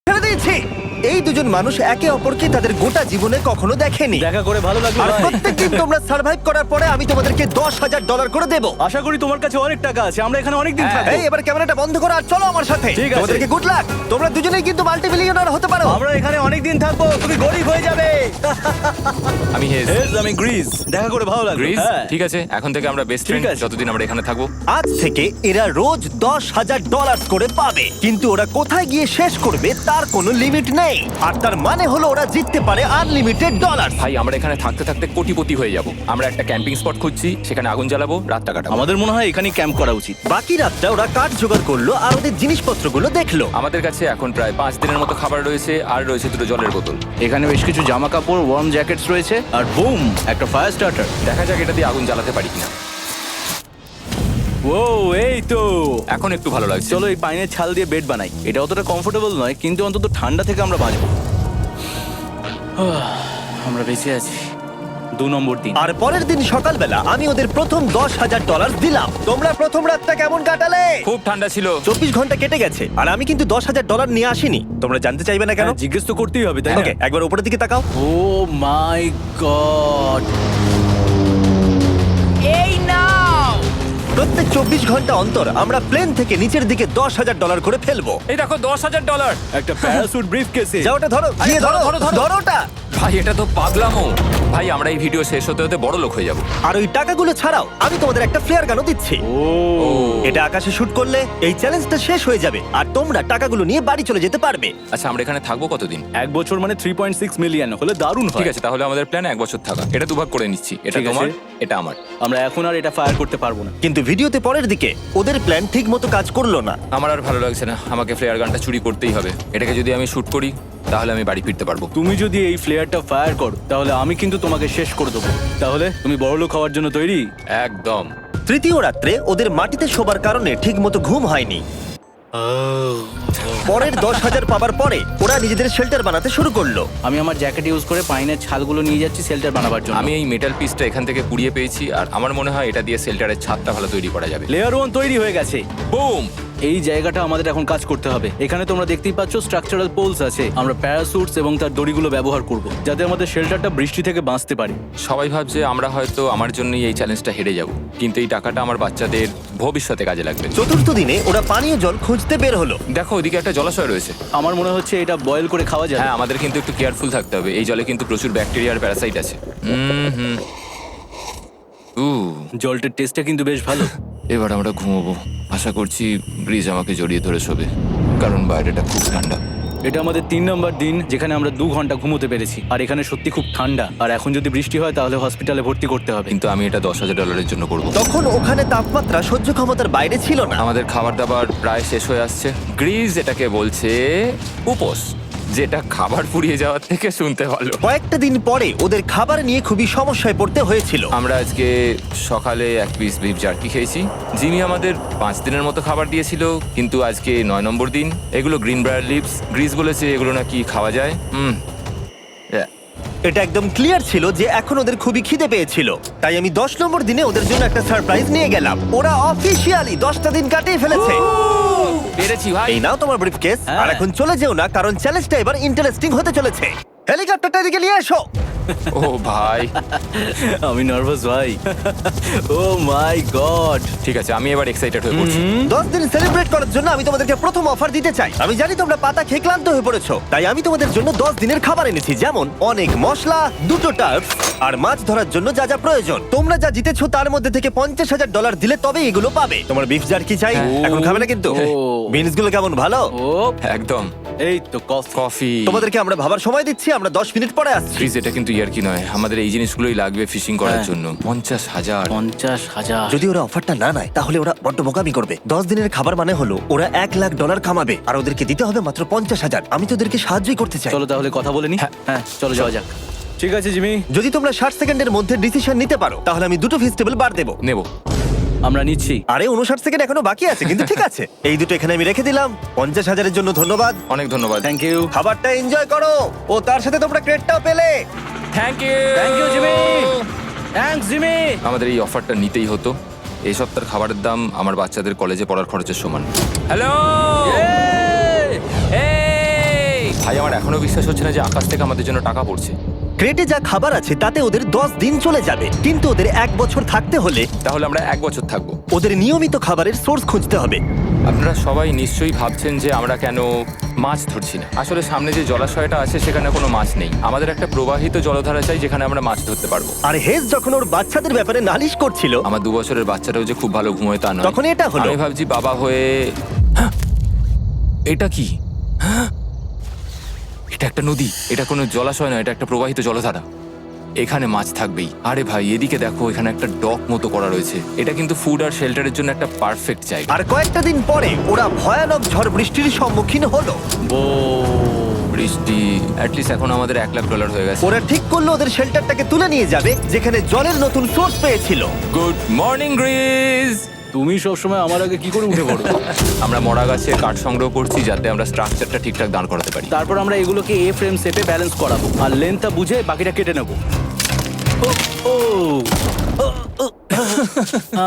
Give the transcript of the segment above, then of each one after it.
ছেড়ে দিয়েছি। এই দুজন মানুষ একে অপরকে তাদের গোটা জীবনে কখনো দেখেনি। দেখা করে ভালো লাগলো আর ভাই। প্রত্যেকদিন তোমরা সার্ভাইভ করার পরে আমি তোমাদেরকে $10,000 করে দেবো। আশা করি তোমার কাছে অনেক টাকা আছে, আমরা এখানে অনেক দিন থাকবো। এই এবার ক্যামেরাটা বন্ধ করো আর চলো আমার সাথে। ঠিক আছে। তোমাদেরকে গুড লাক। তোমরা দুজনেই কিন্তু মাল্টিমিলিয়নার হতে পারো। আমরা এখানে অনেক দিন থাকবো, তুমি গরিব হয়ে যাবে। আমি হেজ। আমি গ্রিস, দেখা করে ভালো লাগলো। গ্রিস হ্যাঁ। ঠিক আছে, এখন থেকে আমরা বেস্ট ফ্রেন্ড আছে। যতদিন আমরা এখানে থাকবো। আজ থেকে এরা রোজ $10,000 করে পাবে, কিন্তু ওরা কোথায় গিয়ে শেষ করবে তার কোনো লিমিট নেই। আর তার মানে হলো ওরা জিততে পারে আনলিমিটেড ডলার। ভাই আমরা এখানে থাকতে থাকতে কোটিপতি হয়ে যাব। আমরা একটা ক্যাম্পিং স্পট খুঁজছি, সেখানে আগুন জ্বালাবো, রাতটা কাটাবো। আমাদের মনে হয় এখানে ক্যাম্প করা উচিত। বাকি রাতটা ওরা কাঠ জোগাড় করলো আর ওদের জিনিসপত্রগুলো দেখলো। আমাদের কাছে এখন প্রায় 5 দিনের মতো খাবার রয়েছে, আর রয়েছে 2টো জলের বোতল। এখানে বেশ কিছু জামা কাপড়, ওয়ার্ম জ্যাকেটস রয়েছে, আর বুম, একটা ফায়ার স্টার্টার। দেখা যাক এটা দিয়ে আগুন জ্বালাতে পারি কিনা। ও এই তো, এখন একটু ভালো লাগছে। চলো এই পাইনের ছাল দিয়ে বেড বানাই। এটা অতটা কমফোর্টেবল নয়, কিন্তু অন্তত ঠান্ডা থেকে আমরা বাঁচবো। আমরা বেঁচে আছি। 2 নম্বর দিন। আর পরের দিন সকালবেলা আমি ওদের প্রথম $10,000 দিলাম। তোমরা প্রথম রাতটা কেমন কাটালে? খুব ঠান্ডা ছিল। 24 ঘন্টা কেটে গেছে আর আমি কিন্তু $10,000 নিয়ে আসিনি। তোমরা জানতে চাইবে না কেন? হ্যাঁ, জিজ্ঞেস তো করতেই হবে, তাই না? ওকে, একবার উপরের দিকে তাকাও। ও মাই গড! প্রত্যেক 24 ঘন্টা অন্তর আমরা প্লেন থেকে নিচের দিকে $10,000 করে ফেলবো। এই দেখো $10,000। একটা প্যারাসুট ব্রিফকেসে। যাও ওটা ধরো, গিয়ে ধরো, ধরো ওটা। ভাই এটা তো পাগলামো। ভাই আমরা এই ভিডিও শেষ হতে হতে বড় লোক হয়ে যাব। আর ওই টাকাগুলো ছাড়াও আমি তোমাদের একটা ফ্লেয়ার গানও দিচ্ছি। ও এটা আকাশে শুট করলে এই চ্যালেঞ্জটা শেষ হয়ে যাবে আর তোমরা টাকাগুলো নিয়ে বাড়ি চলে যেতে পারবে। আচ্ছা আমরা এখানে থাকবো কতদিন? 1 বছর মানে 3.6 মিলিয়ন হলে দারুণ হয়। ঠিক আছে, তাহলে আমাদের প্ল্যান 1 বছর থাকা। এটা দুভাগ করে নিচ্ছি, এটা ঠিক আছে। তোমার, এটা আমার। আমরা এখন আর এটা ফায়ার করতে পারবো না। কিন্তু ভিডিওতে পরের দিকে ওদের প্ল্যান ঠিক মতো কাজ করলো না। আমার আর ভালো লাগছে না, আমাকে ফ্লেয়ার গানটা চুরি করতেই হবে। এটাকে যদি আমি শুট করি তাহলে আমি বাড়ি ফিরতে পারবো। তুমি যদি এই ফ্লেয়ারটা ফায়ার করো তাহলে আমি কিন্তু তোমাকে শেষ করে দেবো। তাহলে তুমি বড়লোক হওয়ার জন্য তৈরি? একদম। তৃতীয় রাত্রে ওদের মাটিতে শোবার কারণে ঠিক মতো ঘুম হয়নি। পরের 10,000 পাবার পরে ওরা নিজেদের শেল্টার বানাতে শুরু করলো। আমি আমার জ্যাকেট ইউজ করে পাইনের ছালগুলো নিয়ে যাচ্ছি শেল্টার বানাবার জন্য। আমি এই মেটাল পিসটা এখান থেকে কুড়িয়ে পেয়েছি, আর আমার মনে হয় এটা দিয়ে শেল্টারের ছাদটা ভালো তৈরি করা যাবে। লেয়ার 1 তৈরি হয়ে গেছে। বুম! এই জায়গাটা আমাদের এখন কাজ করতে হবে। এখানে তোমরা দেখতেই পাচ্ছ স্ট্রাকচারাল পোলস আছে। আমরা প্যারাসুটস এবং তার দড়িগুলো ব্যবহার করব যাতে আমাদের শেল্টারটা বৃষ্টি থেকে বাঁচতে পারে। সবাই ভাবছে আমরা হয়তো আমার জন্যই এই চ্যালেঞ্জটা হেরে যাব, কিন্তু এই টাকাটা আমার বাচ্চাদের ভবিষ্যতে কাজে লাগবে। চতুর্থ দিনে ওরা পানীয় জল খুঁজতে বের হলো। দেখো ওইদিকে একটা জলাশয় রয়েছে। আমার মনে হচ্ছে এটা বয়েল করে খাওয়া যাবে। হ্যাঁ, আমাদের কিন্তু একটু কেয়ারফুল থাকতে হবে। এই জলে কিন্তু প্রচুর ব্যাকটেরিয়া আর প্যারাসাইট আছে। হুম। জলটার টেস্টটা কিন্তু বেশ ভালো। এবার আমরা ঘুমোবো। আশা করছি ব্রিজ আমাকে জড়িয়ে ধরে শোবে, কারণ বাইরেটা খুব ঠান্ডা। এটা আমাদের 3 নম্বর দিন যেখানে আমরা 2 ঘন্টা ঘুমোতে পেরেছি। আর এখানে সত্যি খুব ঠান্ডা। আর এখন যদি বৃষ্টি হয় তাহলে হসপিটালে ভর্তি করতে হবে। কিন্তু আমি এটা $10,000 জন্য করব। তখন ওখানে তাপমাত্রা সহ্য ক্ষমতার বাইরে ছিল না। আমাদের খাবার দাবার প্রায় শেষ হয়ে আসছে। গ্রিজ এটাকে বলছে উপোস, যেটা খাবার পুড়িয়ে যাওয়ার থেকে শুনতে ভালো। কয়েকটা দিন পরে ওদের খাবার নিয়ে খুবই সমস্যায় পড়তে হয়েছিল। আমরা আজকে সকালে 1 পিস বিফ জার্কি খেয়েছি। জিমি আমাদের 5 দিনের মতো খাবার দিয়েছিল, কিন্তু আজকে 9 নম্বর দিন। এগুলো গ্রিন ব্রায়ার লিভস। গ্রিজ বলেছে এগুলো নাকি খাওয়া যায়। এটা একদম ক্লিয়ার ছিল যে এখন ওদের খুবই খিদে পেয়েছিল। তাই আমি 10 নম্বর দিনে ওদের জন্য একটা সারপ্রাইজ নিয়ে গেলাম। ওরা অফিসিয়ালি 10টা দিন কাটিয়ে ফেলেছে। পেরেছি ভাই। এই নাও তোমার ব্রিফকেস। হ্যাঁ। আর এখন চলে যেও না, কারণ চ্যালেঞ্জটা এবার ইন্টারেস্টিং হতে চলেছে। হেলিকপ্টারটা এদিকে নিয়ে এসো। ও ভাই, আমি নার্ভাস ভাই। ও মাই গড! ঠিক আছে, আমি এবার এক্সাইটেড হয়ে পড়ছি। 10 দিন সেলিব্রেট করার জন্য আমি তোমাদেরকে প্রথম অফার দিতে চাই। আমি জানি তোমরা পাতা খেয়ে ক্লান্ত হয়ে পড়েছো, তাই আমি তোমাদের জন্য 10 দিনের খাবার এনেছি, যেমন অনেক মশলা, 2টো টার্ফ আর মাছ ধরার জন্য যা যা প্রয়োজন। তোমরা যা জিতেছো তার মধ্যে থেকে $50,000 দিলে তবে এগুলো পাবে। তোমার বিফ জার্কি চাই? এখন খাবে না কিন্তু? ও। বিনস গুলো কেমন ভালো? ও একদম। এই তো কফি। কফি। তোমাদেরকে আমরা ভাবার সময় দিচ্ছি, আমরা 10 মিনিট পরে আসছি। প্লিজ, এটা কিন্তু ইয়ার কি নয়। আমাদের এই জিনিসগুলোই লাগবে ফিশিং করার হ্যাঁ। জন্য। 50,000। 50,000। যদি ওরা অফারটা না নেয় তাহলে ওরা বড্ড বোকামি করবে। 10 দিনের খাবার মানে হলো ওরা $1,00,000 কামাবে আর ওদেরকে দিতে হবে মাত্র 50,000। আমি তো ওদেরকে সাহায্যই করতে চাই। চলো তাহলে কথা বলে নি। হ্যাঁ চলো যাওয়া যাক। ঠিক আছে জিমি, যদি তোমরা 60 সেকেন্ডের মধ্যে ডিসিশন নিতে পারো তাহলে আমি 2টো ভেজিটেবল বার দেবো। নেব। আমরা নিচ্ছি। আরে 59 সেকেন্ড এখনো বাকি আছে, কিন্তু ঠিক আছে। এই দুটো এখানে আমি রেখে দিলাম। 50,000-এর জন্য ধন্যবাদ। অনেক ধন্যবাদ। Thank you. খাবারটা এনজয় করো। ও তার সাথে তোমরা ক্রেডটাও পেলে। Thank you. Thank you Jimmy. Thanks Jimmy. আমাদের এই অফারটা নিতেই হতো। এই সপ্তাহের খাবারের দাম আমার বাচ্চাদের কলেজে পড়ার খরচের সমান। হ্যালো। ভাই আমার এখনো বিশ্বাস হচ্ছে না যে আকাশ থেকে আমাদের জন্য টাকা পড়ছে। ক্রেটে যা খাবার আছে তাতে ওদের 10 দিন চলে যাবে, কিন্তু ওদের 1 বছর থাকতে হলে তাহলে আমরা 1 বছর থাকবো। ওদের নিয়মিত খাবারের সোর্স খুঁজতে হবে। আপনারা সবাই নিশ্চয়ই ভাবছেন যে আমরা কেন মাছ ধরছি না। আসলে সামনে যে জলাশয়টা আছে সেখানে কোনো মাছ নেই। আমাদের একটা প্রবাহিত জলধারা চাই যেখানে আমরা মাছ ধরতে পারবো। আর হেজ যখন ওর বাচ্চাদের ব্যাপারে নালিশ করছিল, আমার 2 বছরের বাচ্চাটাও যে খুব ভালো ঘুমোয় তা নয়। তখন এটা হলো। আমি ভাবছি বাবা হয়ে হ্যাঁ! এটা কি হ্যাঁ! এটা একটা নদী, এটা কোনো জলাশয় নয়, এটা একটা প্রবাহিত জলধারা। এখানে মাছ থাকবেই। আরে ভাই এদিকে দেখো, এখানে একটা ডক মতো করা রয়েছে। এটা কিন্তু ফুড আর শেল্টারের জন্য একটা পারফেক্ট জায়গা। আর কয়েকটা দিন পরে ওরা ভয়ানক ঝড় বৃষ্টির সম্মুখীন হলো। বৃষ্টি অ্যাটলিস্ট এখন আমাদের $1,00,000 হয়ে গেছে। ওরা ঠিক করলো ওদের শেল্টারটাকে তুলে নিয়ে যাবে, যেখানে জলের নতুন সোর্স পেয়েছিল। Good morning Greece. তুমি সবসময় আমার আগে কি করে উঠে পড়ো? আমরা মরা গাছে কাঠ সংগ্রহ করছি যাতে আমরা স্ট্রাকচারটা ঠিকঠাক দাঁড় করাতে পারি। তারপর আমরা এগুলোকে এ ফ্রেম শেপে ব্যালেন্স করাবো আর লেন্থটা বুঝে বাকিটা কেটে নেবো।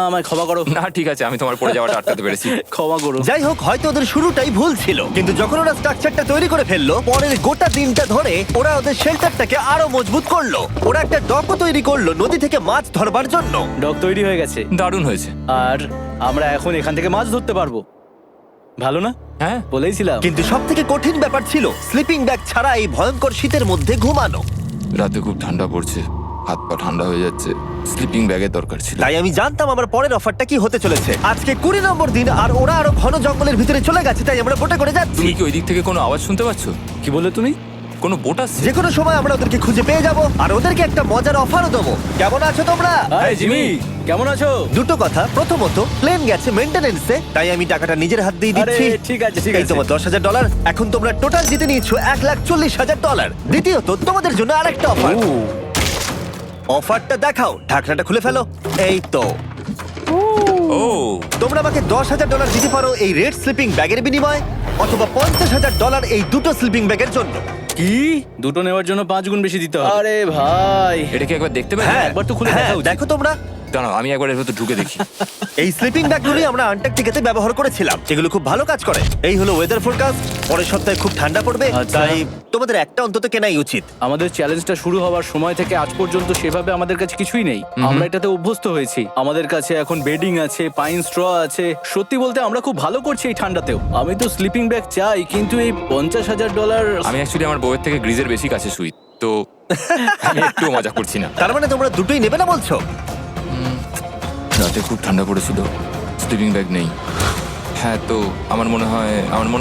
আমায় ক্ষমা করো। না ঠিক আছে, আমি তোমার পড়ে যাওয়াটা আটকাতে পেরেছি। ক্ষমা করো। যাই হোক, হয়তো ওদের শুরুটাই ভুল ছিল, কিন্তু যখন ওরা স্ট্রাকচারটা তৈরি করে ফেললো, পরের গোটা দিনটা ধরে ওরা ওদের শেল্টারটাকে আরো মজবুত করলো। ওরা একটা ডকও তৈরি করলো নদী থেকে মাছ ধরবার জন্য। ডক তৈরি হয়ে গেছে দারুণ হয়েছে। আর আমরা এখন এখান থেকে মাছ ধরতে পারবো। ভালো না? হ্যাঁ বলেইছিলাম। কিন্তু সব থেকে কঠিন ব্যাপার ছিল স্লিপিং ব্যাগ ছাড়া এই ভয়ঙ্কর শীতের মধ্যে ঘুমানো। রাতে খুব ঠান্ডা পড়ছে, হাত পা ঠান্ডা হয়ে যাচ্ছে। স্লিপিং ব্যাগের দরকার ছিল। তাই আমি জানতাম আমার পরের অফারটা কি হতে চলেছে। আজকে 20 নম্বর দিন, আর ওরা আরো ঘন জঙ্গলের ভিতরে চলে গেছে, তাই আমরা বোটে করে যাচ্ছি। তুমি কি ওই দিক থেকে কোনো আওয়াজ শুনতে পাচ্ছ? কি বললে তুমি? কোনো বোট আসছে? যে কোনো সময় আমরা ওদেরকে খুঁজে পেয়ে যাব, আর ওদেরকে একটা মজার অফারও দেবো। কেমন আছো তোমরা? হাই জিমি, কেমন আছো? দুটো কথা, প্রথমত প্লেন গেছে মেইনটেনেন্সে, তাই আমি টাকাটা নিজের হাত দিয়ে আরে দিচ্ছি। ঠিক আছে ঠিক এই আছে। তোমার $10,000। এখন তোমরা টোটাল জিতে নিয়েছো $1,40,000। দ্বিতীয়ত তোমাদের জন্য আরেকটা অফার। অফারটা দেখাও, ঢাকনাটা খুলে ফেলো। এই তো, ও তোমরা আমাকে $10,000 দিতে পারো এই রেড স্লিপিং ব্যাগের বিনিময়ে, অথবা $50,000 এই দুটো স্লিপিং ব্যাগের জন্য। কি? দুটো নেওয়ার জন্য 5 গুণ বেশি দিতে হবে? আরে ভাই, এটা কি একবার দেখতে পারি? হ্যাঁ, একবার তো খুলে দেখা উচিত। দেখো তোমরা। দাঁড়াও আমি একবার এর ভেতর ঢুকে দেখি। এই স্লিপিং ব্যাগগুলি আমরা আন্টার্কটিকাতে ব্যবহার করেছিলাম, এগুলো খুব ভালো কাজ করে। এই হলো ওয়েদার ফোরকাস্ট, পরের সপ্তাহে খুব ঠান্ডা পড়বে, আচ্ছা। তাই তোমাদের একটা অন্তত কেনাই উচিত। আমাদের চ্যালেঞ্জটা শুরু হওয়ার সময় থেকে আজ পর্যন্ত সেভাবে আমাদের কাছে কিছুই নেই। আমরা এটাতে অভ্যস্ত হয়েছি। আমাদের কাছে এখন বেডিং আছে, পাইন স্ট্র আছে। সত্যি বলতে আমরা খুব ভালো করছি এই ঠান্ডাতেও। আমি তো স্লিপিং ব্যাগ চাই, কিন্তু এই $50,000। আমি অ্যাকচুয়ালি আমার বউয়ের থেকে গ্রিজের বেশি কাছে শুই, তো আমি একটু মজা করছি না। তার মানে তোমরা দুটোই নেবে না বলছো? রাতে খুব ঠান্ডা পড়েছিল, স্লিপিং ব্যাগ নেই। হ্যাঁ, তো আমার মনে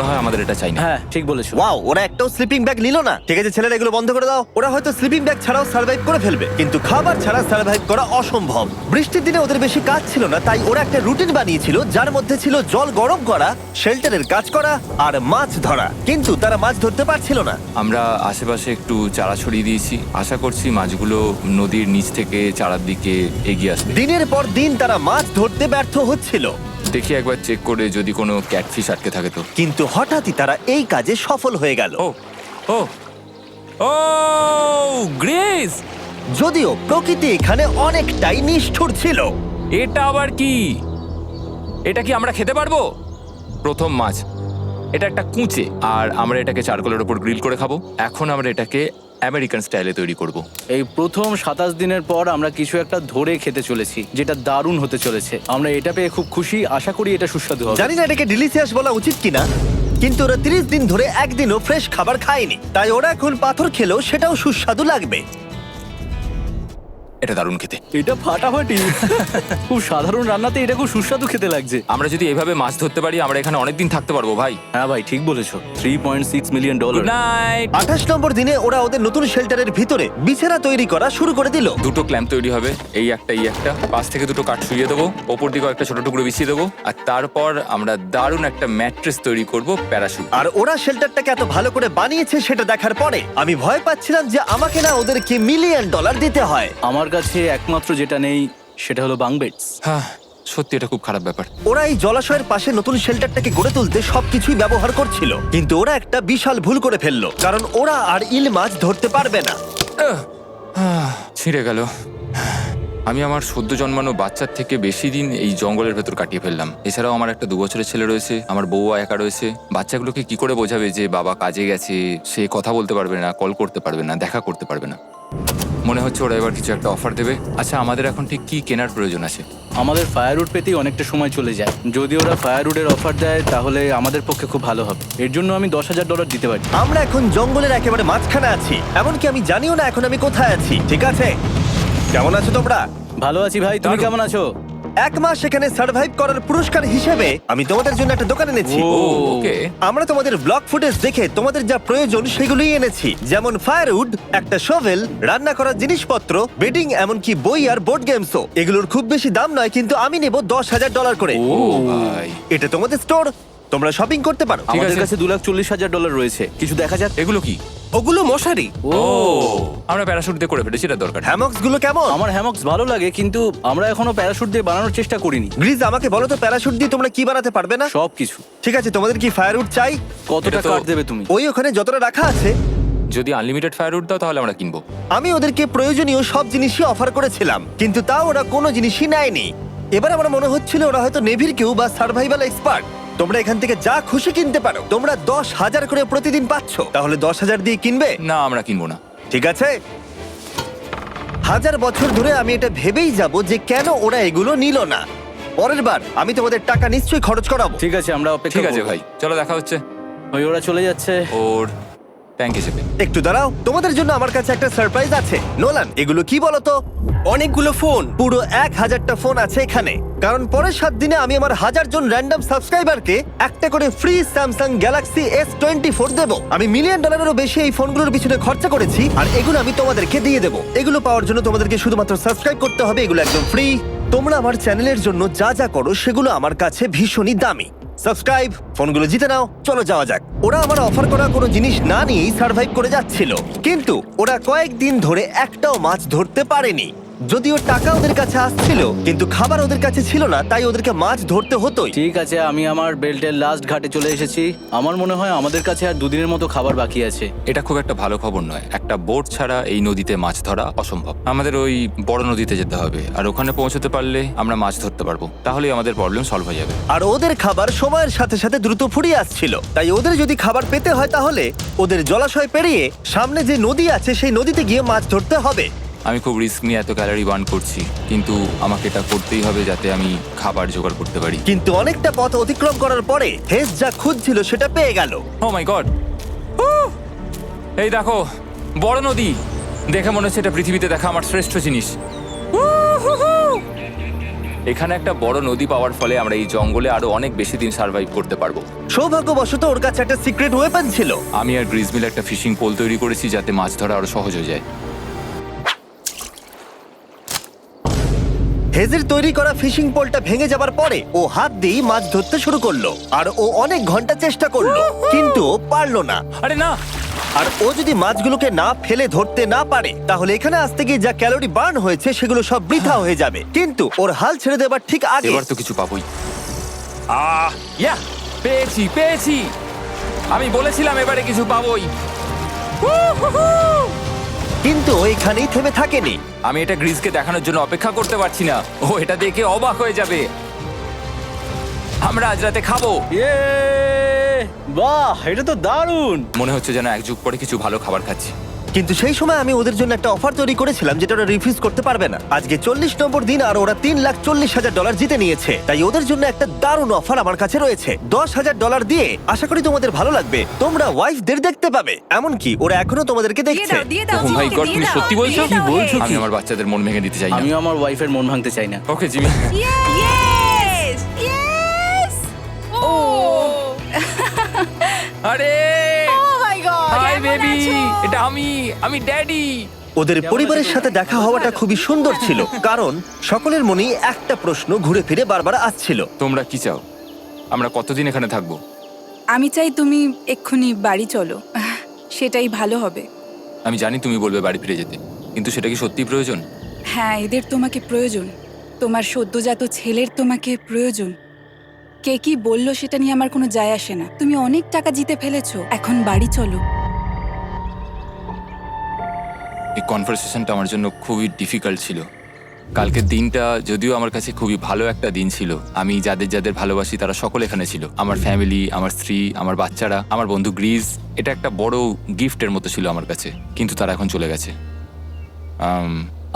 হয় আমাদের এটা চাই না। হ্যাঁ ঠিক বলেছো। ওয়াও, ওরা একটাও স্লিপিং ব্যাগ নিল না। ঠিক আছে ছেলেরা, এগুলো বন্ধ করে দাও। ওরা হয়তো স্লিপিং ব্যাগ ছাড়াও সার্ভাইভ করে ফেলবে, কিন্তু খাবার ছাড়া সার্ভাইভ করা অসম্ভব। বৃষ্টির দিনে ওদের বেশি কাজ ছিল না, তাই ওরা একটা রুটিন বানিয়েছিল যার মধ্যে ছিল জল গরম করা, শেল্টারের কাজ করা আর মাছ ধরা। কিন্তু তারা মাছ ধরতে পারছিল না। আমরা আশেপাশে একটু চারা ছড়িয়ে দিয়েছি, আশা করছি মাছগুলো নদীর নিচ থেকে চারার দিকে এগিয়ে আসবে। দিনের পর দিন তারা মাছ ধরতে ব্যর্থ হচ্ছিল, দেখি একবার চেক করে যদি কোনো ক্যাটফিশ আটকে থাকে তো। কিন্তু হঠাৎই তারা এই কাজে সফল হয়ে গেল। ও ও ও গ্রেস, যদিও প্রকৃতি এখানে অনেকটাই নিষ্ঠুর ছিল। এটা আবার কি? এটা কি আমরা খেতে পারবো? প্রথম মাছ, এটা একটা কুঁচে, আর আমরা এটাকে চারকোলের ওপর গ্রিল করে খাবো। এখন আমরা এটাকে আমেরিকান স্টাইলে তৈরি করব। এই প্রথম 27 দিনের পর আমরা কিছু একটা ধরে খেতে চলেছি, যেটা দারুণ হতে চলেছে। আমরা এটা পেয়ে খুব খুশি, আশা করি এটা সুস্বাদু হবে। জানি না এটাকে ডিলিশিয়াস বলা উচিত কিনা, কিন্তু ওরা 30 দিন ধরে একদিনও ফ্রেশ খাবার খায়নি, তাই ওরা এখন পাথর খেলেও সেটাও সুস্বাদু লাগবে। এটা দারুণ খেতে। এটা ফাটাফাটি। খুব সাধারণ রান্নাতে এটা খুব সুস্বাদু খেতে লাগছে। আমরা যদি এভাবে মাছ ধরতে পারি আমরা এখানে অনেকদিন থাকতে পারবো ভাই। হ্যাঁ ভাই ঠিক বলেছো। $3.6 মিলিয়ন। Good night. 28 নম্বর দিনে ওরা ওদের নতুন শেল্টারের ভিতরে বিছানা তৈরি করা শুরু করে দিল। দুটো ক্ল্যাম্প তৈরি হবে, এই একটা পাশ থেকে দুটো কাঠ শুইয়ে দেবো, ওপর দিকেও একটা ছোট টুকরো বিছিয়ে দেবো, আর তারপর আমরা দারুণ একটা ম্যাট্রেস তৈরি করব, প্যারাশুট। আর ওরা শেল্টারটাকে এত ভালো করে বানিয়েছে সেটা দেখার পরে আমি ভয় পাচ্ছিলাম যে আমাকে না ওদেরকে $1 মিলিয়ন দিতে হয়। আমার কাছে একমাত্র যেটা নেই সেটা হলো বাঙ্ক বেডস। হ্যাঁ সত্যি এটা খুব খারাপ ব্যাপার। ওরা এই জলাশয়ের পাশে নতুন শেল্টারটাকে গড়ে তুলতে সবকিছুই ব্যবহার করছিল, কিন্তু ওরা একটা বিশাল ভুল করে ফেললো, কারণ ওরা আর ইল মাছ ধরতে পারবে না। ছিঁড়ে গেল। আমি আমার সদ্য জন্মানো বাচ্চার থেকে বেশি দিন এই জঙ্গলের ভেতর কাটিয়ে ফেললাম। এছাড়াও আমার একটা 2 বছরের ছেলে রয়েছে, আমার বউ একা রয়েছে। বাচ্চাগুলোকে কি করে বোঝাবে যে বাবা কাজে গেছে, সে কথা বলতে পারবে না, কল করতে পারবে না, দেখা করতে পারবে না। মনে হচ্ছে ওরা এবার কিছু একটা অফার দেবে। আচ্ছা, আমাদের এখন ঠিক কি কেনার প্রয়োজন আছে? আমাদের ফায়ারউড পেতেই অনেকটা সময় চলে যায়। যদি ওরা ফায়ারউডের অফার দেয় তাহলে আমাদের পক্ষে খুব ভালো হবে। এর জন্য আমি $10,000 দিতে পারি। আমরা এখন জঙ্গলের একেবারে মাঝখানে আছি, এমনকি আমি জানিও না এখন আমি কোথায় আছি। ঠিক আছে, কেমন আছো তোমরা? ভালো আছি ভাই, তুমি কেমন আছো? 1 মাস এখানে সার্ভাইভ করার পুরস্কার হিসেবে আমি তোমাদের জন্য একটা দোকান এনেছি। ও, ওকে। আমরা তোমাদের ব্লগ ফুটেজ দেখে তোমাদের যা প্রয়োজন সেগুলোই এনেছি, যেমন ফায়ারউড, একটা শোভেল, রান্না করার জিনিসপত্র, বেডিং, এমনকি বই আর বোর্ড গেমসও। এগুলোর খুব বেশি দাম নয়, কিন্তু আমি নেব $10,000 করে। ও ভাই, এটা তোমাদের স্টোর, তোমরা শপিং করতে পারো। ঠিক আমাদের আছে। কাছে $2,40,000 রয়েছে। কিছু দেখা যাক। এগুলো কি? ওগুলো মশারি। ও, আমরা প্যারাশুট দিয়ে করে ফেলেছি, এটা দরকার। হ্যামক্স গুলো কেমন? আমার হ্যামক্স ভালো লাগে, কিন্তু আমরা এখনো প্যারাশুট দিয়ে বানানোর চেষ্টা করিনি। গ্রিজ, আমাকে বলো তো প্যারাশুট দিয়ে তোমরা কি বানাতে পারবে না? সব কিছু। ঠিক আছে, তোমাদের কি ফায়ারউড চাই? কতটা এটা তো- কাট দেবে তুমি? ওই ওখানে যতটা রাখা আছে। যদি আনলিমিটেড ফায়ারউড দাও তাহলে আমরা কিনবো। আমি ওদেরকে প্রয়োজনীয় সব জিনিসই অফার করেছিলাম, কিন্তু তাও ওরা কোনো জিনিসই নেয়নি। এবার আমার মনে হচ্ছিল ওরা হয়তো নেভির কেউ বা সার্ভাইভাল এক্সপার্ট। তোমরা এখান থেকে যা খুশি কিনতে পারো। তোমরা 10,000 করে প্রতিদিন পাচ্ছ, তাহলে 10,000 দিয়ে কিনবে? না, আমরা কিনবো না। ঠিক আছে। 1000 বছর ধরে আমি এটা ভেবেই যাব যে কেন ওরা এগুলো নিল না। পরের বার আমি তোমাদের টাকা নিশ্চয়ই খরচ করাবো। ঠিক আছে, আমরা অপেক্ষা ঠিক আছে করব। ভাই, চলো দেখা হচ্ছে। ওই ওরা চলে যাচ্ছে। ওর ব্যাংক হিসেবে। একটু দাঁড়াও, তোমাদের জন্য আমার কাছে একটা সারপ্রাইজ আছে। নোলান, এগুলো কি বলো তো? অনেকগুলো ফোন। পুরো 1000টা ফোন আছে এখানে, কারণ পরের 7 দিনে আমি আমার 1000 জন র্যান্ডম সাবস্ক্রাইবারকে একটা করে ফ্রি স্যামসাং গ্যালাক্সি S24 দেব। আমি $1 মিলিয়নেরও বেশি এই ফোনগুলোর পিছনে খরচা করেছি, আর এগুলো আমি তোমাদেরকে দিয়ে দেব। এগুলো পাওয়ার জন্য তোমাদেরকে শুধুমাত্র সাবস্ক্রাইব করতে হবে, এগুলো একদম ফ্রি। তোমরা আমার চ্যানেলের জন্য যা যা করো সেগুলো আমার কাছে ভীষণই দামি। সাবস্ক্রাইব, ফোনগুলো জিতে নাও, চলো যাওয়া যাক। ওরা আমার অফার করা কোনো জিনিস না নিয়েই সার্ভাইভ করে যাচ্ছিল, কিন্তু ওরা কয়েকদিন ধরে একটাও মাছ ধরতে পারেনি। যদিও টাকা ওদের কাছে আসছিল, কিন্তু খাবার ওদের কাছে ছিল না, তাই ওদেরকে মাছ ধরতে হতোই। ঠিক আছে, আমি আমার বেল্টের লাস্ট ঘাটে চলে এসেছি। আমার মনে হয় আমাদের কাছে আর 2 দিনের মতো খাবার বাকি আছে। এটা খুব একটা ভালো খবর নয়। একটা বোট ছাড়া এই নদীতে মাছ ধরা অসম্ভব। আমাদের ওই বড় নদীতে যেতে হবে, আর ওখানে পৌঁছতে পারলে আমরা মাছ ধরতে পারবো। তাহলেই আমাদের প্রবলেম সলভ হয়ে যাবে। আর ওদের খাবার সময়ের সাথে সাথে দ্রুত ফুরিয়ে আসছিল, তাই ওদের যদি খাবার পেতে হয় তাহলে ওদের জলাশয় পেরিয়ে সামনে যে নদী আছে সেই নদীতে গিয়ে মাছ ধরতে হবে। আমি খুব রিস্ক নিয়ে এত ক্যালোরি বার্ন করছি, কিন্তু আমাকে এটা করতেই হবে যাতে আমি খাবার জোগাড় করতে পারি। কিন্তু অনেকটা পথ অতিক্রম করার পরে হেস যা খুঁজছিল সেটা পেয়ে গেল। ও মাই গড, এই দেখো বড় নদী। দেখে মনে হচ্ছে এটা পৃথিবীতে দেখা আমার শ্রেষ্ঠ জিনিস। এখানে একটা বড় নদী পাওয়ার ফলে আমরা এই জঙ্গলে আরো অনেক বেশি দিন সার্ভাইভ করতে পারবো। সৌভাগ্যবশত ওর কাছে একটা সিক্রেট ওয়েপন ছিল। আমি আর গ্রিজমিল একটা ফিশিং পোল তৈরি করেছি যাতে মাছ ধরা আরো সহজ হয়ে যায়। হেজের তৈরি করা ফিশিং পোলটা ভেঙে যাবার পরে ও হাত দিয়ে মাছ ধরতে শুরু করলো, আর ও অনেক ঘন্টা চেষ্টা করলো, কিন্তু ও পারলো না। আরে না, আর ও যদি মাছগুলোকে না ফেলে ধরতে না পারে তাহলে এখানে আসতে গিয়ে যা ক্যালোরি বার্ন হয়েছে সেগুলো সব বৃথা হয়ে যাবে। কিন্তু ওর হাল ছেড়ে দেবার ঠিক আগে এবার তো কিছু পাবোই। ইয়া, পেয়েছি পেয়েছি। আমি বলেছিলাম এবারে কিছু পাবোই। কিন্তু ও এখানেই থেমে থাকেনি। আমি এটা গ্রিজকে দেখানোর জন্য অপেক্ষা করতে পারছি না। ও এটা দেখে অবাক হয়ে যাবে। আমরা আজ রাতে খাবো। ইয়ে, বাহ, এটা তো দারুণ। মনে হচ্ছে যেন এক যুগ পরে কিছু ভালো খাবার খাচ্ছি। কিন্তু সেই সময় আমি ওদের জন্য একটা অফার তৈরি করেছিলাম যেটা ওরা রিফিউজ করতে পারবে না। আজকে 40 নম্বর দিন আর ওরা $3,40,000 জিতে নিয়েছে, তাই ওদের জন্য একটা দারুণ অফার আমার কাছে রয়েছে। $10,000 দিয়ে আশা করি তোমাদের ভালো লাগবে। তোমরা ওয়াইফদের দেখতে পাবে, এমনকি ওরা এখনো তোমাদেরকে দেখছে। ও মাই গড, তুমি সত্যি বলছো? কি বলছো? আমি আমার বাচ্চাদের মন ভেঙে দিতে চাই না। আমি আমার ওয়াইফের মন ভাঙতে চাই না। Okay Jimmy. Yes! Yes! Oh! আরে Oh my god! হাই কেমন বেবি, আছো? এটা আমি ড্যাডি। ওদের পরিবারের সাথে দেখা হওয়াটা খুবই সুন্দর ছিল, কারণ সকলের মনেই একটা প্রশ্ন ঘুরে ফিরে বারবার আসছিল। তোমরা কি চাও? আমরা কতদিন এখানে থাকবো? আমি চাই তুমি এক্ষুনি বাড়ি চলো, সেটাই ভালো হবে। আমি জানি তুমি বলবে বাড়ি ফিরে যেতে, কিন্তু সেটা কি সত্যি প্রয়োজন? হ্যাঁ, এদের তোমাকে প্রয়োজন। তোমার সদ্যজাত ছেলের তোমাকে প্রয়োজন। কে কি বললো সেটা নিয়ে আমার কোনো যায় আসে না। তুমি অনেক টাকা জিতে ফেলেছো, এখন বাড়ি চলো। এই কনভারসেশনটা আমার জন্য খুবই ডিফিকাল্ট ছিল, কালকের দিনটা যদিও আমার কাছে খুবই ভালো একটা দিন ছিল। আমি যাদের যাদের ভালোবাসি তারা সকলে এখানে ছিল, আমার ফ্যামিলি, আমার স্ত্রী, আমার বাচ্চারা, আমার বন্ধু গ্রিজ। এটা একটা বড় গিফটের মতো ছিল আমার কাছে, কিন্তু তারা এখন চলে গেছে।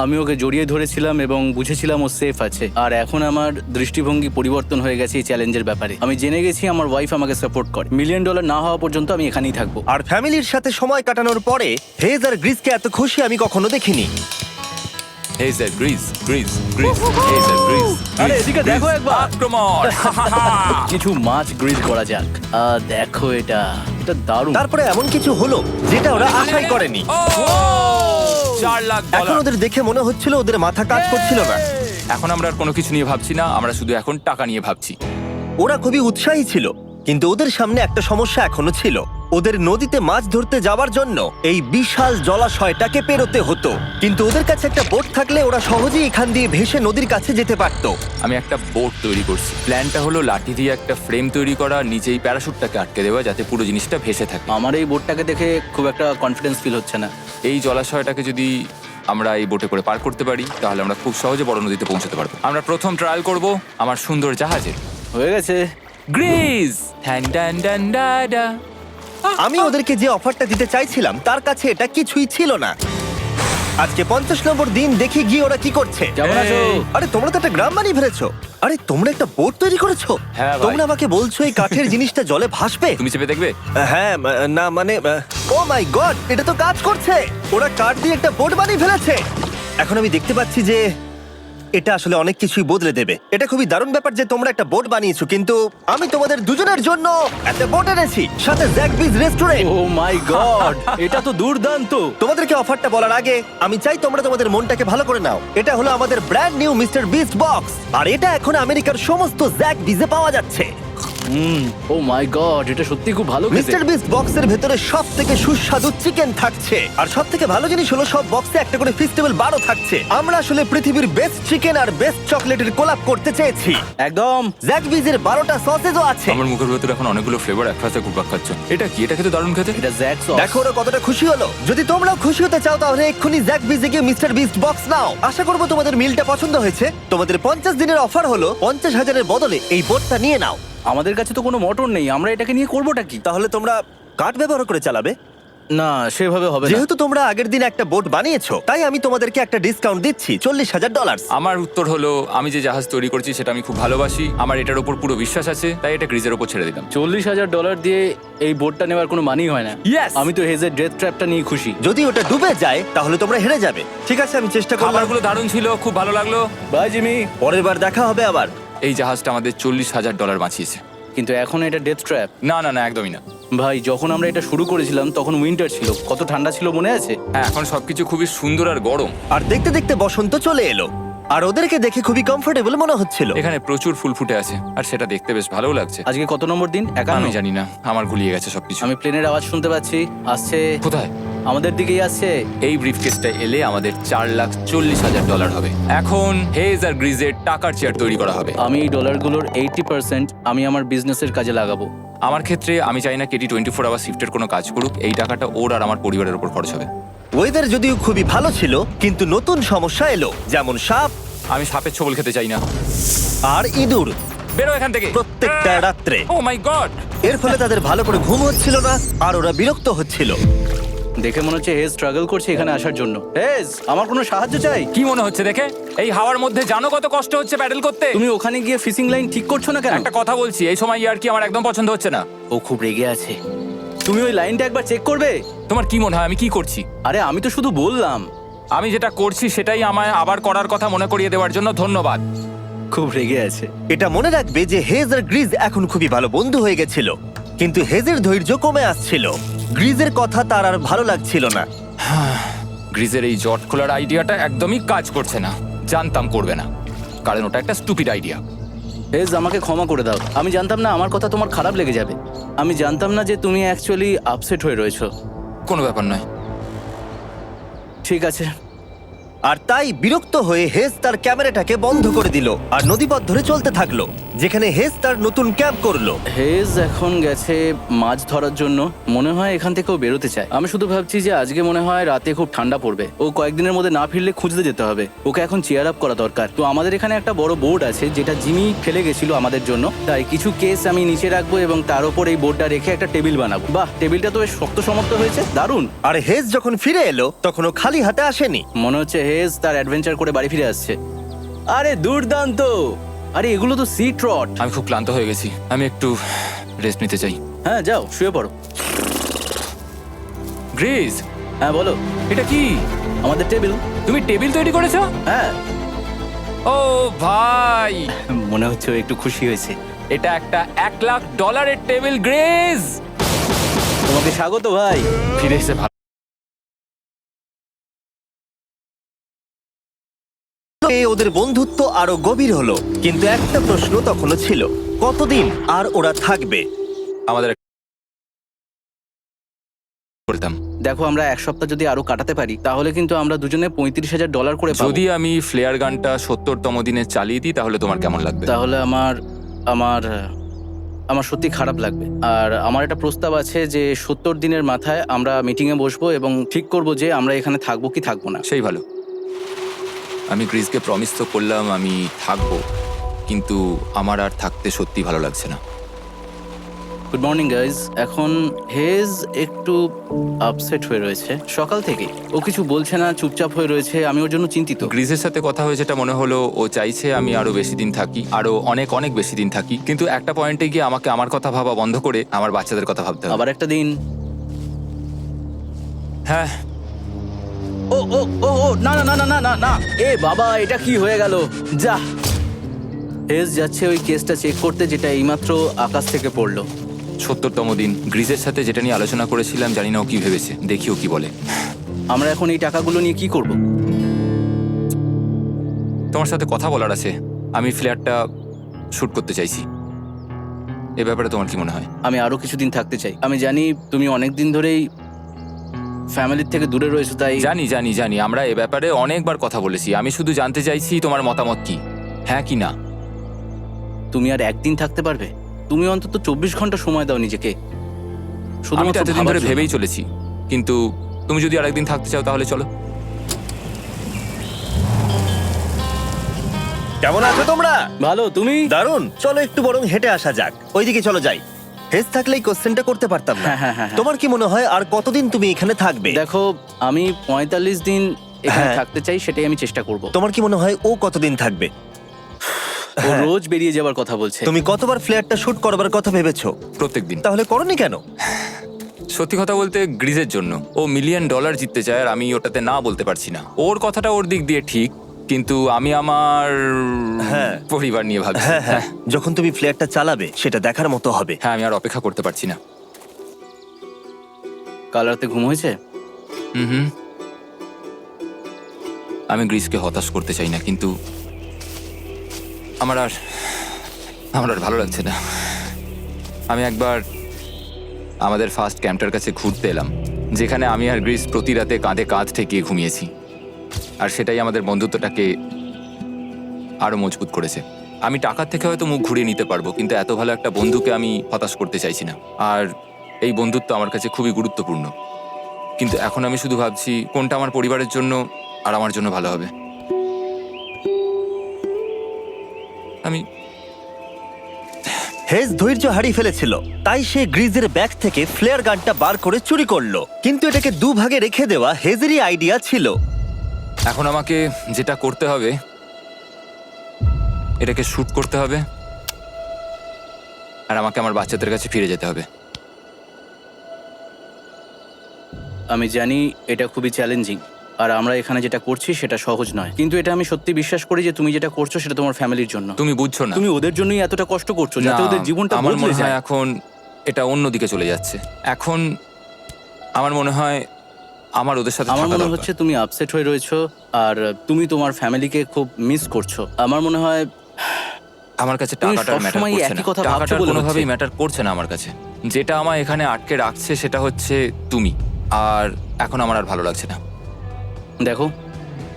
আমি ওকে জড়িয়ে ধরেছিলাম এবং বুঝেছিলাম ও সেফ আছে। আর এখন আমার দৃষ্টিভঙ্গি পরিবর্তন হয়ে গেছে এই চ্যালেঞ্জের ব্যাপারে। আমি জেনে গেছি আমার ওয়াইফ আমাকে সাপোর্ট করে। $1 মিলিয়ন না হওয়া পর্যন্ত আমি এখানেই থাকবো। আর ফ্যামিলির সাথে সময় কাটানোর পরে হেজ আর গ্রিসকে এত খুশি আমি কখনো দেখিনি। হেই স্যার, গ্রিজ গ্রিজ গ্রিজ, হেই স্যার, গ্রিজ। আরে এদিকে দেখো একবার। আক্রমণ! কিছু মাছ গ্রিল করা যাক। দেখো এটা দারুণ। তারপরে এমন কিছু হলো যেটা ওরা আশাই করেনি। $4 লাখ। এখন ওদের দেখে মনে হচ্ছিল ওদের মাথা কাজ করছিল না। এখন আমরা আর কোনো কিছু নিয়ে ভাবছি না, আমরা শুধু এখন টাকা নিয়ে ভাবছি। ওরা খুবই উৎসাহী ছিল, কিন্তু ওদের সামনে একটা সমস্যা এখনো ছিল। ওদের নদীতে মাছ ধরতে যাওয়ার জন্য এই বিশাল জলাশয়টাকে পেরোতে হতো, কিন্তু ওদের কাছে একটা বোট থাকলে ওরা সহজেই এখান দিয়ে ভেসে নদীর কাছে যেতে পারতো। আমি একটা বোট তৈরি করছি। প্ল্যানটা হলো লাঠি দিয়ে একটা ফ্রেম তৈরি করা, নিচেই প্যারাশুটটাকে আটকে দেওয়া, যাতে পুরো জিনিসটা ভেসে থাকে। আমার এই বোটটাকে দেখে খুব একটা কনফিডেন্স ফিল হচ্ছে না। এই জলাশয়টাকে যদি আমরা এই বোটে করে পার করতে পারি তাহলে আমরা খুব সহজে বড় নদীতে পৌঁছতে পারবো। আমরা প্রথম ট্রায়াল করব আমার সুন্দর জাহাজে। হয়ে গেছে। গ্রিজ! ঠ্যান ট্যান ট্যান ডা ডা। আমি ওদেরকে যে অফারটা দিতে চাইছিলাম তার কাছে এটা কিছুই ছিল না। আজকে 50 নম্বর দিন, দেখি গিয়ে ওরা কি করছে। কেমন আছো? আরে তোমরা তো একটা গ্রাম বানিয়ে ফেলেছো। আরে তোমরা একটা বোট তৈরি করেছো? হ্যাঁ ভাই। তোমরা আমাকে বলছো এই কাঠের জিনিসটা জলে ভাসবে? তুমি চেপে দেখবে? হ্যাঁ, না মানে, ও মাই গড, এটা তো কাজ করছে। ওরা কাঠ দিয়ে একটা বোট বানিয়ে ফেলেছে। এখন আমি দেখতে পাচ্ছি যে এটা আসলে অনেক কিছুই বদলে দেবে। এটা খুবই দারুণ ব্যাপার যে তোমরা একটা বোট বানিয়েছো, কিন্তু আমি তোমাদের দুজনের জন্য একটা বোট এনেছি, সাথে জ্যাকবিজ রেস্টুরেন্ট। ও মাই গড, এটা তো দুর্দান্ত। তোমাদেরকে অফারটা বলার আগে আমি চাই তোমরা তোমাদের মনটাকে ভালো করে নাও। এটা হলো আমাদের brand new Mister Beast box, আর এটা এখন আমেরিকার সমস্ত জ্যাকবিজে পাওয়া যাচ্ছে। ও মাই গড, এটা সত্যি খুব ভালো খেতে। মিস্টার বিস্ট বক্সের ভেতরে সব থেকে সুস্বাদু চিকেন থাকছে, আর সব থেকে ভালো জিনিস হলো সব বক্সে একটা করে ফেস্টিভ্যাল বারও থাকছে। আমরা আসলে পৃথিবীর বেস্ট চিকেন আর বেস্ট চকলেটের কোলাপ করতে চেয়েছি। একদম। জ্যাকবিজের 12টা সসেজও আছে। আমার মুখের ভেতরে এখন অনেকগুলো ফ্লেভার একসাথে ঘুরপাক খাচ্ছে। এটা কি? এটা খেতে দারুণ খেতে। এটা জ্যাক সস। দেখো ওরা কতটা খুশি হলো। যদি তোমরাও খুশি হতে চাও তাহলে এক্ষুনি জ্যাকবিজে গিয়ে মিস্টার বিস্ট বক্স নাও। আশা করবো তোমাদের মিলটা পছন্দ হয়েছে। তোমাদের 50 দিনের অফার হলো 50,000-এর বদলে এই বোটটা নিয়ে নাও। আমাদের কাছে তো কোনো মোটর নেই, আমরা এটাকে নিয়ে করবোটা কি? তাহলে তোমরা কাঠ ব্যবহার করে চালাবে? না, সেভাবে হবে না। যেহেতু তোমরা আগের দিন একটা বোট বানিয়েছো, তাই আমি তোমাদেরকে একটা ডিসকাউন্ট দিচ্ছি, $40,000। আমার উত্তর হলো, আমি যে জাহাজ তৈরি করছি সেটা আমি খুব ভালোবাসি, আমার এটার উপর পুরো বিশ্বাস আছে, তাই এটা গ্রিজের উপর ছেড়ে দিলাম। $40,000 দিয়ে এই বোটটা নেওয়ার কোনো মানেই হয় না। Yes! আমি তো হেজের ডেথ ট্র্যাপটা নিয়ে খুশি। যদি ওটা ডুবে যায় তাহলে তোমরা হেরে যাবে। ঠিক আছে, আমি চেষ্টা করলাম। খাবারগুলো দারুণ ছিল, খুব ভালো লাগলো। Bye Jimmy. পরের বার দেখা হবে আবার। এই জাহাজটা আমাদের $40,000 বাঁচিয়েছে। কিন্তু এখন এটা ডেথ ট্র্যাপ। না না না, একদমই না। ভাই, যখন আমরা এটা শুরু করেছিলাম তখন উইন্টার ছিল, কত ঠান্ডা ছিল মনে আছে? হ্যাঁ, এখন সবকিছু খুবই সুন্দর আর গরম। আর দেখতে দেখতে বসন্ত চলে এলো, আর ওদেরকে দেখে খুবই কমফোর্টেবল মনে হচ্ছিল। এখানে প্রচুর ফুল ফুটে আছে আর সেটা দেখতে বেশ ভালো লাগছে। আজকে কত নম্বর দিন? 51। আমি জানি না, আমার গুলিয়ে গেছে সবকিছু। আমি প্লেনের আওয়াজ শুনতে পাচ্ছি, আসছে। কোথায়? আমাদের দিকেই আসছে। এই ব্রিফকেসটা এলে আমাদের $4,40,000 হবে। এখন হেজ আর গ্রিজের টাকার চেয়ার তৈরি করা হবে। আমি এই ডলারগুলোর 80% আমি আমার বিজনেসের কাজে লাগাবো। আমার ক্ষেত্রে আমি চাই না কেটি 24 আওয়ার শিফটের কোনো কাজ করুক। এই টাকাটা ওর আর আমার পরিবারের উপর খরচ হবে। ওয়েদার যদিও খুবই ভালো ছিল, কিন্তু নতুন সমস্যা এলো, যেমন সাপ আমি সাপের ছোবল খেতে চাই না। আর ইঁদুর বেরো এখান থেকে প্রত্যেকটা রাত্রে। ও মাই গড! এর ফলে তাদের ভালো করে ঘুম হচ্ছিল না, আর ওরা বিরক্ত হচ্ছিল। দেখে মনে হচ্ছে হেজ স্ট্রাগল করছে এখানে আসার জন্য। হেজ, আমার কোনো সাহায্য চাই? কি মনে হচ্ছে দেখে? এই হাওয়ার মধ্যে জানো কত কষ্ট হচ্ছে প্যাডেল করতে? তুমি ওখানে গিয়ে ফিশিং লাইন ঠিক করছো না কেন? একটা কথা বলছি, এই সময় ইয়ার কি আমার একদম পছন্দ হচ্ছে না। ও খুব রেগে আছে। তুমি ওই লাইনটা একবার চেক করবে? তোমার কি মনে হয় আমি কি করছি? আরে আমি তো শুধু বললাম। আমি যেটা করছি সেটাই আমায় আবার করার কথা মনে করিয়ে দেওয়ার জন্য ধন্যবাদ। খুব রেগে আছে। এটা মনে রাখবে যে হেজ আর গ্রিজ এখন খুবই ভালো বন্ধু হয়ে গেছিল, কিন্তু হেজের ধৈর্য কমে আসছিল। গ্রিজের কথা তার আর ভালো লাগছিল না। গ্রিজের এই জট খোলার আইডিয়াটা একদমই কাজ করছে না। জানতাম করবে না, কারণ ওটা একটা স্টুপিড আইডিয়া। হেজ, আমাকে ক্ষমা করে দাও। আমি জানতাম না আমার কথা তোমার খারাপ লেগে যাবে। আমি জানতাম না যে তুমি অ্যাকচুয়ালি আপসেট হয়ে রয়েছো। কোনো ব্যাপার নয়। ঠিক আছে, আর তাই বিরক্ত হয়ে হেজ তার ক্যামেরাটাকে বন্ধ করে দিল আর নদীপথ ধরে চলতে থাকলো, যেখানে হেজ তার নতুন ক্যাম্প করলো। হেজ এখন গেছে মাছ ধরার জন্য। মনে হয় এখান থেকেও বেরোতে চায়। আমি শুধু ভাবছি যে আজকে মনে হয় রাতে খুব ঠান্ডা পড়বে, ও কয়েকদিনের মধ্যে না ফিরলে খুঁজতে যেতে হবে। ওকে এখন চেয়ার আপ করা দরকার। তো আমাদের এখানে একটা বড় বোর্ড আছে যেটা জিমি ফেলে গেছিল আমাদের জন্য, তাই কিছু কেস আমি নিচে রাখবো এবং তার উপর এই বোর্ডটা রেখে একটা টেবিল বানাবো। বাহ, টেবিলটা তো বেশ শক্ত সমর্থ হয়েছে, দারুণ। আর হেজ যখন ফিরে এলো তখন ও খালি হাতে আসেনি। মনে হচ্ছে হেজ তার অ্যাডভেঞ্চার করে বাড়ি ফিরে আসছে। আরে দুর্দান্ত! আরে এগুলো তো সি ট্রট। আমি খুব ক্লান্ত হয়ে গেছি, আমি একটু রেস্ট নিতে চাই। হ্যাঁ যাও শুয়ে পড়ো। গ্রেস, হ্যাঁ বলো। এটা কি? আমাদের টেবিল। তুমি টেবিল তৈরি করেছো? হ্যাঁ, ও ভাই, মনে হচ্ছে ও একটু খুশি হয়েছে। এটা একটা $1,00,000 টেবিল। গ্রেস, তোমাকে স্বাগত ভাই। ফিরে এসে ভালো। ওদের বন্ধুত্ব আরো গভীর হলো, কিন্তু একটা প্রশ্ন তখনও ছিল, কতদিন আর ওরা থাকবে? আমাদের করতাম দেখো, আমরা এক সপ্তাহ যদি আরো কাটাতে পারি তাহলে কিন্তু আমরা দুজনে $35,000 করে পাবো। যদি আমি ফ্লেয়ার গানটা 70তম দিনে চালিয়ে দিই তাহলে তোমার কেমন লাগবে? তাহলে আমার আমার আমার সত্যি খারাপ লাগবে। আর আমার একটা প্রস্তাব আছে যে 70 দিনের মাথায় আমরা মিটিংয়ে বসবো এবং ঠিক করব যে আমরা এখানে থাকবো কি থাকবো না। সেই ভালো। আমি গ্রিসকে প্রমিস তো করলাম আমি থাকবো, কিন্তু আমার আর থাকতে সত্যি ভালো লাগছে না। Good morning guys. এখন হেজ একটু আপসেট হয়ে রয়েছে সকাল থেকে। ও কিছু বলছে না, চুপচাপ হয়ে রয়েছে। আমি ওর জন্য চিন্তিত। গ্রিসের সাথে কথা হয়েছে, এটা মনে হলো ও চাইছে আমি আরো বেশি দিন থাকি, আরো অনেক অনেক বেশি দিন থাকি। কিন্তু একটা পয়েন্টে গিয়ে আমাকে আমার কথা ভাবা বন্ধ করে আমার বাচ্চাদের কথা ভাবতে হবে। আবার একটা দিন। হ্যাঁ, ও ও ও ও না না না না না না না, এ বাবা, এটা কি হয়ে গেল? যা, হেজ যাচ্ছে ওই কেসটা চেক করতে যেটা এইমাত্র আকাশ থেকে পড়লো। 70তম দিন। গ্রিসের সাথে যেটা নিয়ে আলোচনা করেছিলাম, জানি না ও কি ভেবেছে, দেখি ও কি বলে। আমরা এখন এই টাকাগুলো নিয়ে কি করব? তোমার সাথে কথা বলার আছে। আমি ফ্ল্যাটটা শুট করতে চাইছি। এ ব্যাপারে তোমার কি মনে হয়? আমি আরো কিছুদিন থাকতে চাই। আমি জানি তুমি অনেক দিন ধরেই ফ্যামিলির থেকে দূরে রয়েছো, তাই জানি জানি জানি, আমরা এ ব্যাপারে অনেকবার কথা বলেছি। আমি শুধু জানতে চাইছি তোমার মতামত কি, হ্যাঁ কি না। তুমি আর একদিন থাকতে পারবে? তুমি অন্তত 24 ঘন্টা সময় দাও নিজেকে। আমি তো শুধুমাত্র এতদিন ভাবার ধরে জন্য। ভেবেই চলেছি, কিন্তু তুমি যদি আরেকদিন থাকতে চাও তাহলে চলো। কেমন আছো তোমরা? ভালো, তুমি? দারুণ। চলো একটু বরং হেঁটে আসা যাক, ওইদিকে চলো যাই। হেজ থাকলে এই কোশ্চেনটা করতে পারতাম না। হ্যাঁ, হ্যাঁ, হ্যাঁ। তোমার কি মনে হয় আর কতদিন তুমি এখানে থাকবে? দেখো, আমি 45 দিন এখানে হ্যাঁ। থাকতে চাই, সেটাই আমি চেষ্টা করব। তোমার কি মনে হয় ও কতদিন থাকবে? ও রোজ বেরিয়ে যাবার কথা বলছে। তুমি কতবার ফ্ল্যাটটা শুট করবার কথা ভেবেছো? প্রত্যেকদিন। তাহলে করনি কেন? সত্যি কথা বলতে গ্রিজের জন্য। ও $1 মিলিয়ন জিততে চায় আর আমি ওটাতে না বলতে পারছি না। ওর কথাটা ওর দিক দিয়ে ঠিক, কিন্তু আমি আমার হ্যাঁ। পরিবার নিয়ে ভাবছি। হ্যাঁ হ্যাঁ, যখন তুমি ফ্ল্যাটটা চালাবে সেটা দেখার মতো হবে। হ্যাঁ, আমি আর অপেক্ষা করতে পারছি না। কাল রাতে ঘুম হয়েছে? হুম, আমি গ্রিসকে হতাশ করতে চাই না, কিন্তু আমার আর ভালো লাগছে না। আমি একবার আমাদের ফার্স্ট ক্যাম্পটার কাছে ঘুরতে এলাম, যেখানে আমি আর গ্রিস প্রতি রাতে কাঁধে কাঁধ ঠেকিয়ে ঘুমিয়েছি, আর সেটাই আমাদের বন্ধুত্বটাকে আরো মজবুত করেছে। আমি টাকার থেকে হয়তো মুখ ঘুরিয়ে নিতে পারবো, কিন্তু এত ভালো একটা বন্ধুকে আমি হতাশ করতে চাইছি না। আর এই বন্ধুত্ব আমার কাছে খুবই গুরুত্বপূর্ণ। কিন্তু এখন আমি শুধু ভাবছি কোনটা আমার পরিবারের জন্য আর আমার জন্য ভালো হবে। আমি হেজ ধৈর্য হারিয়ে ফেলেছিল, তাই সে গ্রিজের ব্যাগ থেকে ফ্লেয়ার গানটা বার করে চুরি করলো। কিন্তু এটাকে দুভাগে রেখে দেওয়া হেজেরই আইডিয়া ছিল। এখন আমাকে যেটা করতে হবে, এটাকে শুট করতে হবে, আর আমাকে আমার বাচ্চাদের কাছে ফিরে যেতে হবে। আমি জানি এটা খুবই চ্যালেঞ্জিং, আর আমরা এখানে যেটা করছি সেটা সহজ নয়, কিন্তু এটা আমি সত্যি বিশ্বাস করি যে তুমি যেটা করছো সেটা তোমার ফ্যামিলির জন্য। তুমি বুঝছো না, তুমি ওদের জন্যই এতটা কষ্ট করছো, যাতে না, ওদের জীবনটা আমার বদলে মনে হয় যায়। এখন এটা অন্যদিকে চলে যাচ্ছে। এখন আমার মনে হয় আমার ওদের সাথে আমার থাকা মনে দরকার। হচ্ছে তুমি আপসেট হয়ে রয়েছো, আর তুমি তোমার ফ্যামিলিকে খুব মিস করছো। আমার মনে হয় আমার কাছে তুমি টাকাটার ম্যাটার সবসময় করছে একই না। কথা ভাবছো টাকাটার বলে কোনোভাবেই হচ্ছে। ম্যাটার করছে না আমার কাছে। যেটা আমায় এখানে আটকে রাখছে সেটা হচ্ছে তুমি, আর এখন আমার আর ভালো লাগছে না। দেখো,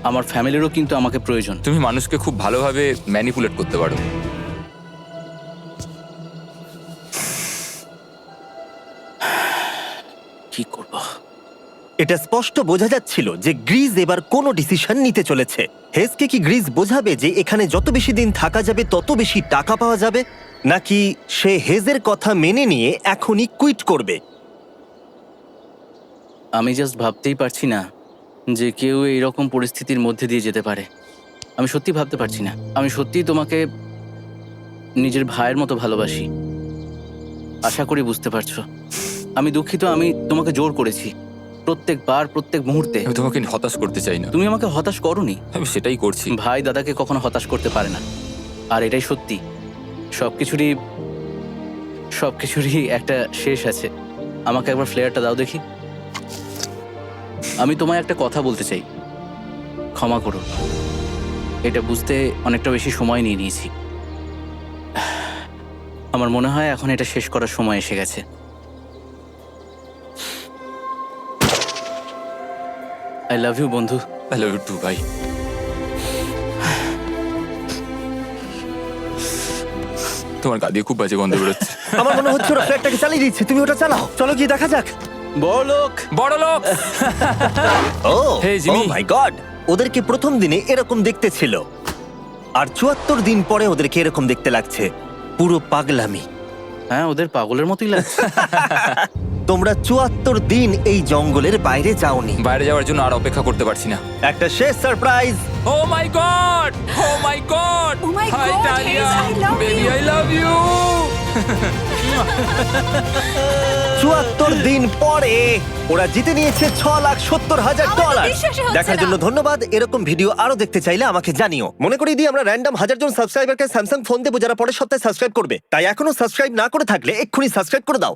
আমার ফ্যামিলিরও কিন্তু আমাকে প্রয়োজন। তুমি মানুষকে খুব ভালোভাবে ম্যানিপুলেট করতে পারো। কি করব? এটা স্পষ্ট বোঝা যাচ্ছিল যে গ্রিজ এবার কোনো ডিসিশন নিতে চলেছে। হেজকে কি গ্রিজ বোঝাবে যে এখানে যত বেশি দিন থাকা যাবে তত বেশি টাকা পাওয়া যাবে, নাকি সে হেজের কথা মেনে নিয়ে এখনই কুইট করবে? আমি জাস্ট ভাবতেই পারছি না যে কেউ এইরকম পরিস্থিতির মধ্যে দিয়ে যেতে পারে। আমি সত্যি ভাবতে পারছি না। আমি সত্যিই তোমাকে নিজের ভাইয়ের মতো ভালোবাসি। আশা করি বুঝতে পারছো। আমি দুঃখিত, আমি তোমাকে জোর করেছি প্রত্যেকবার, প্রত্যেক মুহূর্তে। আমি তোমাকে হতাশ করতে চাই না, তুমি আমাকে হতাশ করোনি। আমি সেটাই করছি। ভাই দাদাকে কখনো হতাশ করতে পারে না, আর এটাই সত্যি। সবকিছুরই একটা শেষ আছে। আমাকে একবার ফ্লেয়ারটা দাও দেখি। আমি তোমায় একটা কথা বলতে চাই, ক্ষমা করো। এটা বুঝতে অনেকটা বেশি সময় নিয়ে নিয়েছি। আমার মনে হয় এখন এটা শেষ করার সময় এসে গেছে। আই লাভ ইউ বন্ধু। আই লাভ ইউ টু ভাই। তোমার গা দিয়ে খুব বাজে গন্ধ বেরোচ্ছে। আমার মনে হচ্ছে ওরা ফ্ল্যাটটাকে চালিয়ে দিচ্ছে। তুমি ওটা চালাও, চলো গিয়ে দেখা যাক। বড়লোক। বড় লোক। ও Hey, Jimmy. মাই গড, ওদেরকে প্রথম দিনে এরকম দেখতে ছিল, আর ৭৪ দিন পরে ওদেরকে এরকম দেখতে লাগছে। পুরো পাগলামি। হ্যাঁ, ওদের পাগলের মতোই লাগছে। তোমরা ৭৪ দিন এই জঙ্গলের বাইরে যাওনি। বাইরে যাওয়ার জন্য আর অপেক্ষা করতে পারছি না। একটা শেষ surprise. Oh my God, oh my God, Oh my hi God, Dalia, Hayes, I love baby you. I love you. ৭৪ দিন পরে ওরা জিতে নিয়েছে $৬,৭০,০০০। আমার তো বিশ্বাসই হচ্ছে দেখার না। জন্য ধন্যবাদ। এরকম ভিডিও আরো দেখতে চাইলে আমাকে জানিও। মনে করিয়ে দিই, আমরা র্যান্ডম 1000 জন সাবস্ক্রাইবারকে স্যামসাং ফোন দেবো যারা পরের সপ্তাহে সাবস্ক্রাইব করবে। তাই এখনো সাবস্ক্রাইব না করে থাকলে এক্ষুনি সাবস্ক্রাইব করে দাও।